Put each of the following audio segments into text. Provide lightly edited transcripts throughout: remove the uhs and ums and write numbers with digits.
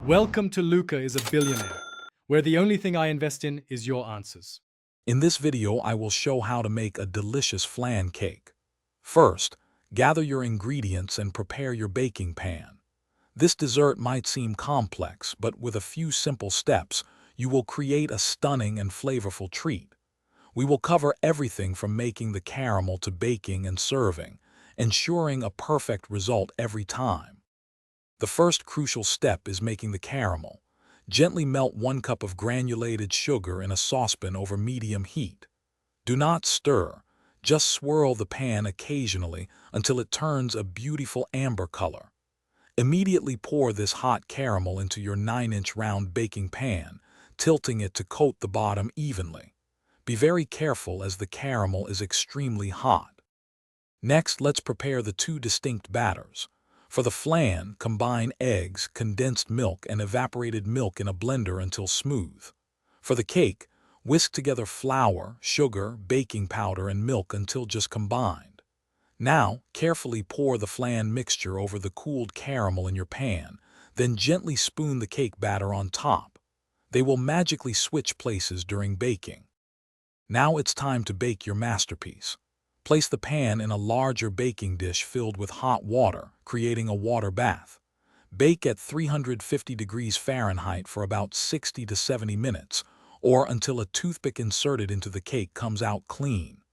Welcome to Luca is a Billionaire, where the only thing I invest in is your answers. In this video, I will show how to make a delicious flan cake. First, gather your ingredients and prepare your baking pan. This dessert might seem complex, but with a few simple steps, you will create a stunning and flavorful treat. We will cover everything from making the caramel to baking and serving, ensuring a perfect result every time. The first crucial step is making the caramel. Gently melt 1 cup of granulated sugar in a saucepan over medium heat. Do not stir, just swirl the pan occasionally until it turns a beautiful amber color. Immediately pour this hot caramel into your 9-inch round baking pan, tilting it to coat the bottom evenly. Be very careful as the caramel is extremely hot. Next, let's prepare the 2 distinct batters. For the flan, combine eggs, condensed milk, and evaporated milk in a blender until smooth. For the cake, whisk together flour, sugar, baking powder, and milk until just combined. Now, carefully pour the flan mixture over the cooled caramel in your pan, then gently spoon the cake batter on top. They will magically switch places during baking. Now it's time to bake your masterpiece. Place the pan in a larger baking dish filled with hot water, creating a water bath. Bake at 350 degrees Fahrenheit for about 60 to 70 minutes, or until a toothpick inserted into the cake comes out clean.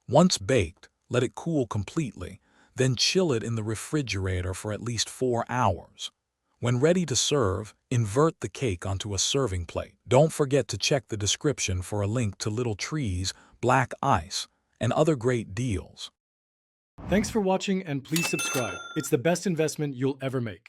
Once baked, let it cool completely, then chill it in the refrigerator for at least 4 hours. When ready to serve, invert the cake onto a serving plate. Don't forget to check the description for a link to Little Trees, Black Ice, and other great deals. Thanks for watching and please subscribe. It's the best investment you'll ever make.